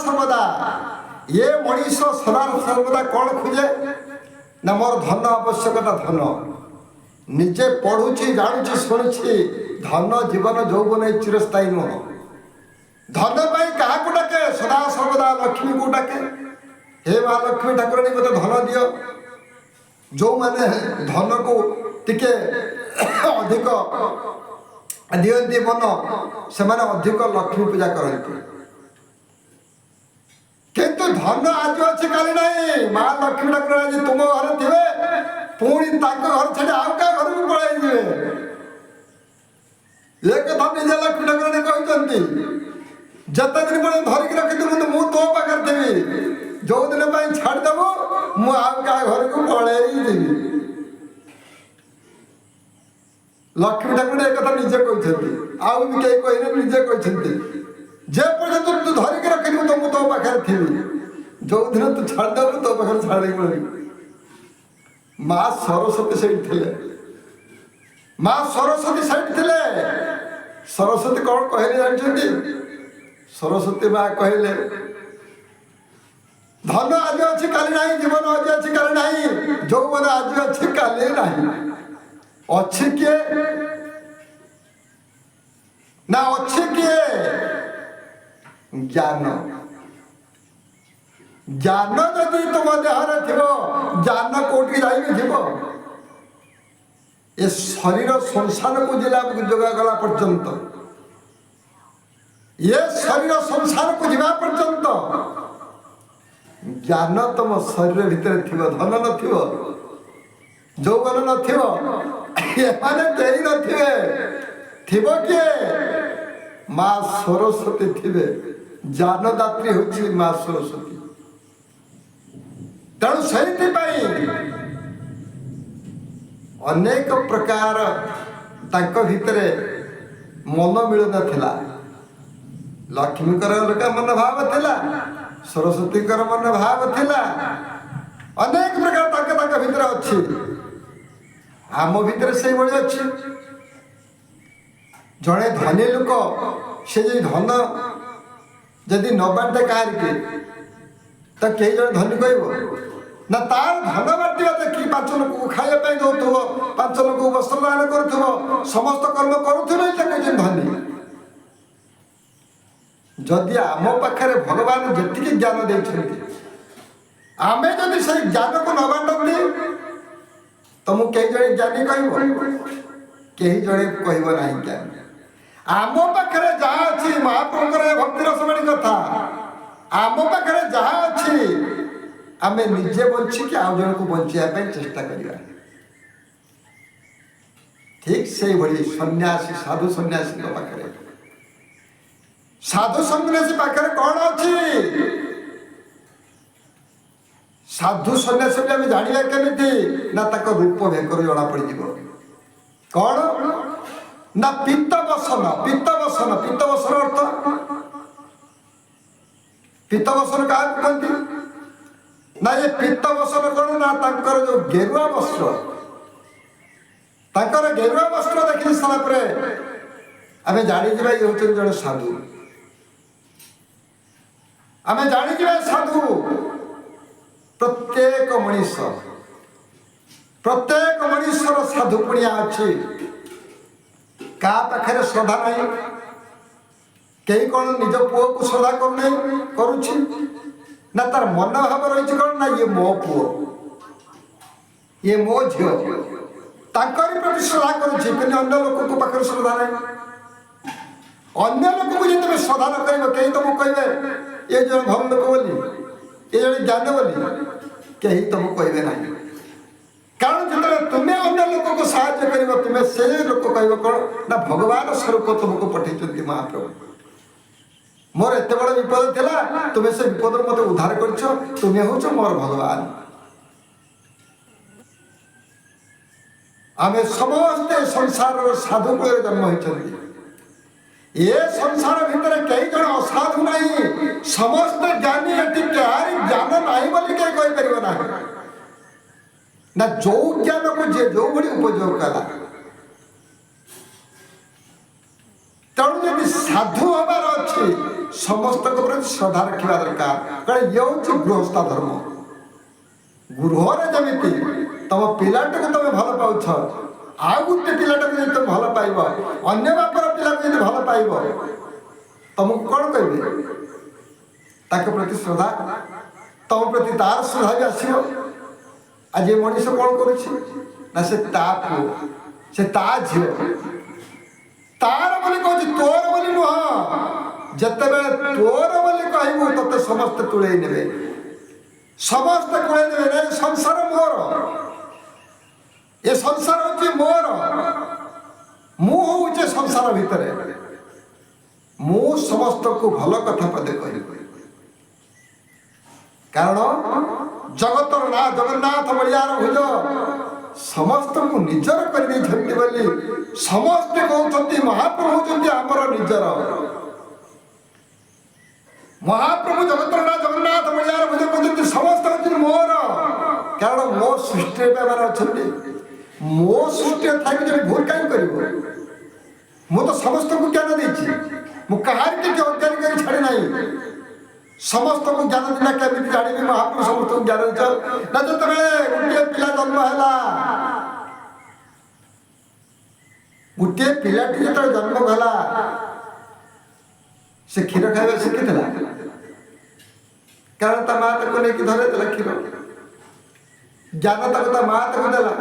सर्वदा ये मनीष सदा सर्वदा कौन खोजे ना मोर धन आवश्यकता धन निजे पढ़ुची जानुची शुणुची धन जीवन यौवन चिरस्थायी नुह धन पाई क्या डाके सदा सर्वदा लक्ष्मी को डाके हे महालक्ष्मी ठाकुराणी मत धन दियो जो माने धन को टिके अधिक दियंती मन से अधिक लक्ष्मी पूजा करती किंतु धन आज अच्छी काली नहीं माँ लक्ष्मी ठाकुर आज तुम घर थे पुणी घर छाड़ी आउ क्या घर को पलि ये कथा निजे लक्ष्मी ठाकुराणी कहते जिते दिन पर्यटन धरिकी रखी मु तो पाखे थी जो दिन छाड़देव मु आउ क्या घर को पलि लक्ष्मी ठाकुर एक कथा निजे कहते आउ भी कहीं कहने निजे कहते जे पर्यटन तू धरिकी रखी तो मु तो पाखे थी जो दिन तू छाड़देव तो पाखे छाड़ी माँ सरस्वती से माँ सरस्वती से सरस्वती कौन कहले जानते सरस्वती माँ कहले धन आज अच्छी काली नहीं जीवन आज अच्छी काली नहीं जो मन आज अच्छी काली नहीं अच्छी किए ना अच्छी किए ज्ञान ज्ञान जदि तुम देहर थी ज्ञान कौटी थी ये शरीर संसार को जिला जोगागला पर्यंत ये शरीर संसार को जीवा पर्यंत ज्ञान तुम शरीर भितर थी धन न यौवन न किए माँ सरस्वती थे ज्ञानदात्री हूँ माँ सरस्वती तेणु से अनेक प्रकार भितर मन मिलू ना लक्ष्मी मन भाव थिला सरस्वती मन भाव थिला अनेक प्रकार भितर अच्छी आम भितर से भाई अच्छी जड़े धनी लोक से धन जदि न बांटे कह तो कई जन धनी कह ना तार धन बांटा देखिए 5 लोक को खावाई दौथुव 5 लोक को वस्त्रदान करुव समस्त कर्म करुवे धनी जदि आम पाखे भगवान जी ज्ञान देते आमे जदि से ज्ञान को न बांटनी तो मुझे कई जड़े ज्ञानी कही जड़े कहना ज्ञान आम पाखे जहाँ अच्छी महाप्रभुଙ୍କର भक्तिर समय कथा आम पाखे जहाँ अच्छी आम निजे बचिकी आउ जन को बचाई चेष्टा करवा ठीक से भाई सन्यासी साधु सन्यासी पाखे साधु सन्यासी पाखे कौन अच्छी साधु सन्यासी आम जाना केमी ना रूप भेकर जना पड़ कौन ना पित्तवसन अर्थ पित्तवसन क्या कहती ना ये पित्तवसन कौन ना जो गेरुआ वस्त्र गेरुआ वस्त्र देखी सारा आम जाणीजा ये हूँ जड़े साधु आम जाणीजा साधु प्रत्येक मनीषर साधु पुणिया अच्छी क्या पाखे श्रद्धा नहीं कई कौन निज पुओ को श्रद्धा करुच्छी ना तार मन भाव रही कौन ना ये मो पुओ ये मो झील प्रति श्रद्धा करुच्छी अन्य लोक पाखे श्रद्धा नहीं अन्य लोक को तुम श्रद्धा न कर कहीं तुमको कहे ये जन भल लोक बोली ये जन ज्ञान बोली कहीं तुमको कहे ना कारण जो तुम्हें अन्य लोक को साहाय्य कर तुम्हें से लोक कह कौन ना भगवान स्वरूप तुमको पठे महाप्रभु मोर एत बड़ विपद थिला तुम्हें से विपद मत उद्धार कर तुम्हें हूँ मोर भगवान आमे समस्ते संसार साधु कूल जन्म होती ये संसार भितर कई जन असाधु नहीं समस्त ज्ञानी ये ज्ञान नहीं बोली कहीं कहीपर ना ना जो ज्ञान को जे जो भाई उपयोग कला तेणु जब साधु हबार अच्छी समस्त प्रति श्रद्धा रखा दरकार कारण ये हूँ गृहस्थ धर्म गृहरे जमी तुम पिलाटा को तुम भल पाउछ आउ गोटे पिलाटा को तुम भल पाइब अन्य बापर पिला को भल पाइब तुमको कौन कहे प्रति श्रद्धा तुम प्रति तार श्रद्धा भी आसो आज ये मनीष कौन करुना से ता पुओ से ता झी तार बोली कहूँ तोर बोली नुह जिते बड़े तोर बोली कहबू तते समस्ते तुले ने समस्ते तुले ने संसार मोर ये संसार हूँ मोर मु हूँ संसार भितर मु समस्त को भल कथा पदे कह कारण जगतर ना जगन्नाथ बलियार भुज समस्त को निजर कर समस्ते कहते महाप्रभु होती आमर निजर महाप्रभु जगतर ना जगन्नाथ बलियार भुज कहते समस्त होती मोर कारण मो सृष्टि अच्छा मो सृष्टि था भूल कहीं कर मु तो समस्त को ज्ञान देती मु कहार के अज्ञान कर छाड़ी ना समस्त को ज्ञान देना केमी जानी महाप्रभु समस्त को ज्ञान दे ना जो गोटे पिला जन्म है गोटे पिलाटी जो जन्म गला से क्षीर खाଇବା शिखी कारण ता माँ ताको नहीं धरे देला क्षीर ज्ञान ताको ता माँ ताको देला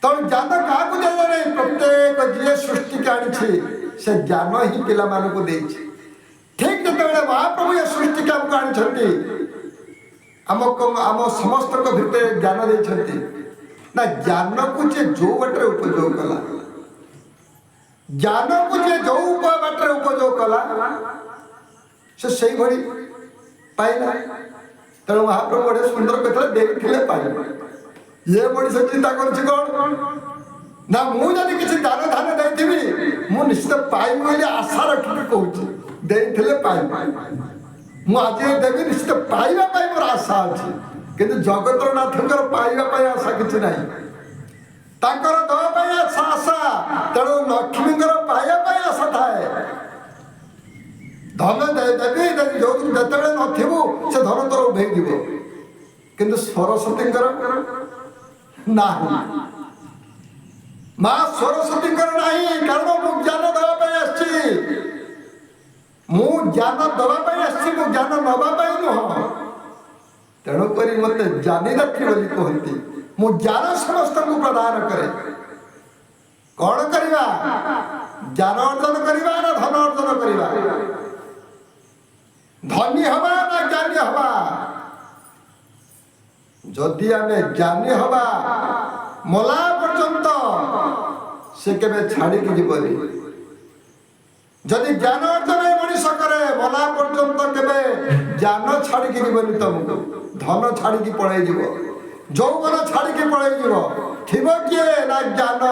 तो ज्ञान क्या देला नहीं प्रत्येक जी सृष्टि के आनी से ज्ञान ही पिला मानक देछि ठीक जो महाप्रभु ये सृष्टि के आमको आनी आम समस्त भितर ज्ञान देते ना ज्ञान को जे जो बाटे उपयोग कला ज्ञान को जे जो बाटे उपयोग कला से भली पाइला तेणु महाप्रभु बड़े सुंदर कथा देखिले पाइला ये मनीष चिंता करुच्ची कौन ना मुझे किसी दान धान देती मु निश्चित पाइबी बोली आशा रखिक कहूँ देते पाइबी मुझे देवी निश्चित पाइबा मोर आशा अच्छी किंतु जगतर नाथ पाइबा आशा किसी ना दवाई आशा तेणु लक्ष्मी पाइबा आशा थाए धन देवी जो जिते नथबू से धन तोर उभे किंतु सरस्वती ना माँ सरस्वती नहीं कारण मु ज्ञान दवाई मु ज्ञान दवाई मु ज्ञान नवाई नुह तेणुक मत जानी रखी बोली कहती मु ज्ञान समस्त को प्रदान करे कौन करवा ज्ञान अर्जन करवा ना धन अर्जन करवा धनी हवा ना ज्ञानी हवा जदि आमे ज्ञानी हवा मला पर्यंत से केबे छाड़ी की जीवनी जदि ज्ञान अर्जन मनीष करे मला पर्यंत केबे ज्ञान छाड़ी की जीवनी तुमको धन छाड़ी की पड़े जीव यौवन छाड़ी की पड़े जीव थिब किए ना ज्ञान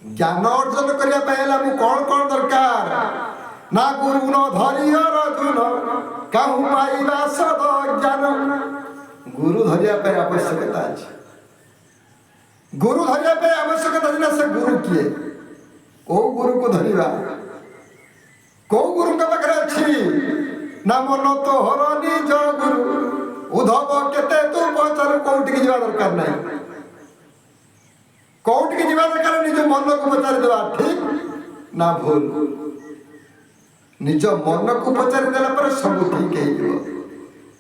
ज्ञान अर्जन करने पहले कौन कौन दरकार ना गुरु न धरी अर्जुन कहूँ पाइबा सद ज्ञान गुरु धरिया पे आवश्यकता अच्छी गुरु धरिया पे आवश्यकता ना से गुरु किए को गुरु को धरिबा को गुरु का पाखरे अच्छी ना मन तो हर निज गुरु उधव केते तू पचार कोउटी की जीवा दरकार नहीं कोउटी की जीवा दरकार निज मन को पचार देवा ठीक ना भूल निज मन को पचार देला पर सब ठीक है जीव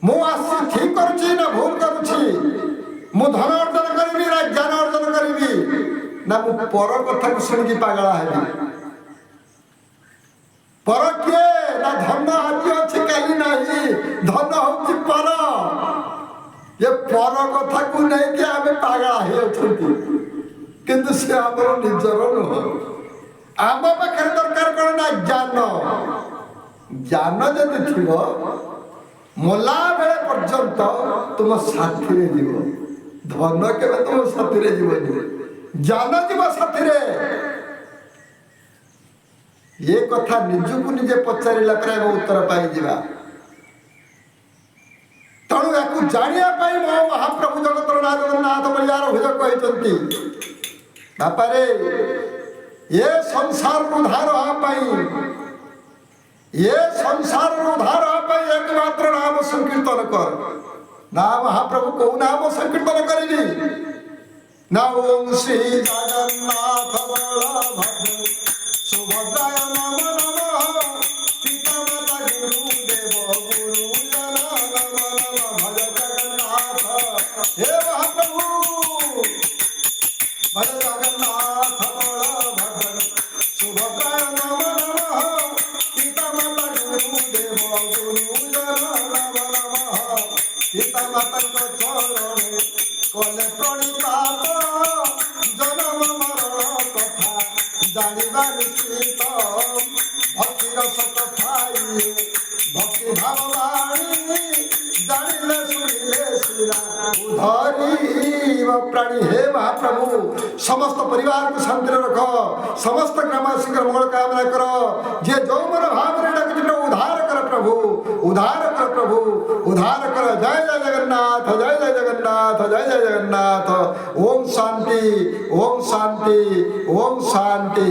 मु आसी ठीक करूची ना भूल करूची मु धन अर्जन करिबी ना ज्ञान अर्जन करिबी ना मु पर कथा को सुन की पागला हेबी पर के ना धन आज अछि काली नाही धन होची पर ये पर कथा को नहीं कि आमे पागला हे अछंती किंतु से हमर निजर न आम पाखरे दरकार कोन ना ज्ञान जदि थिब मला बेले पर्यंत तुम साथी रे जीव धन केबे तुम साथी रे जीवनी ज्ञान जीव साथी रे ये कथा निजको निजे पचारिला पर उत्तर पाई जीवा तेणु या जानिया मो महाप्रभु जगतर नाथ बलियार भुज कहते बापा रे ଏ ସଂସାରରୁ ଉଦ୍ଧାର ହେବା ପାଇଁ ଏ ସଂସାରରୁ ଉଦ୍ଧାର ହେବା ପାଇଁ ଏକମାତ୍ର ନାମ ସଂକୀର୍ତ୍ତନ କର। ନା ମହାପ୍ରଭୁ କୋଉ ନାମ ସଂକୀର୍ତ୍ତନ କରିବି? ନା ଓಂ ଶ୍ରୀ ଜଗନ୍ନାଥ ବଳଭଦ୍ର ସୁଭଦ୍ରାୟ ନମ ନମଃ ପିତାମାତା ଗୁରୁଦେବ ଗୁରୁଜନ ନମ ନମ ଭଜ ଜଗନ୍ନାଥ। ହେ ମହାପ୍ରଭୁ ଭଜ ଜଗନ୍ନାଥ ବଳଭଦ୍ର ସୁଭଦ୍ରାୟ ନମ ନମଃ ପିତାମାତା ଗୁରୁଦେବ ଗୁରୁଜନ ନମ ନମଃ ପିତାମାତାଙ୍କ ଚରଣେ କଲେ ପ୍ରଣିପାତ ଜନମ ମରଣ କଥା ଜାଣିବା ନିଶ୍ଚିତ ଭକ୍ତିର ସତ ଥାଇ ଭକ୍ତି ଭାବ ବାଣୀ ଜାଣିଲେ ଶୁଣିଲେ ସୁରା ଉଦ୍ଧରିବ ପ୍ରାଣୀ। ହେ ମହାପ୍ରଭୁ ସମସ୍ତ ପରିବାରକୁ ଶାନ୍ତିରେ ରଖ, ସମସ୍ତ ଗ୍ରାମବାସୀଙ୍କର ମଙ୍ଗଳ କାମନା କର। ଯିଏ ଯୋଉ ମନ ଭାବରେ ଡାକୁଛି ଉଦ୍ଧାର କର ପ୍ରଭୁ, ଉଦ୍ଧାର କର ପ୍ରଭୁ, ଉଦ୍ଧାର କର। ଜୟ ଜୟ ଜଗନ୍ନାଥ, ଜୟ ଜୟ ଜଗନ୍ନାଥ, ଜୟ ଜୟ ଜଗନ୍ନାଥ। ଓಂ ଶାନ୍ତି, ଓಂ ଶାନ୍ତି, ଓಂ ଶାନ୍ତି।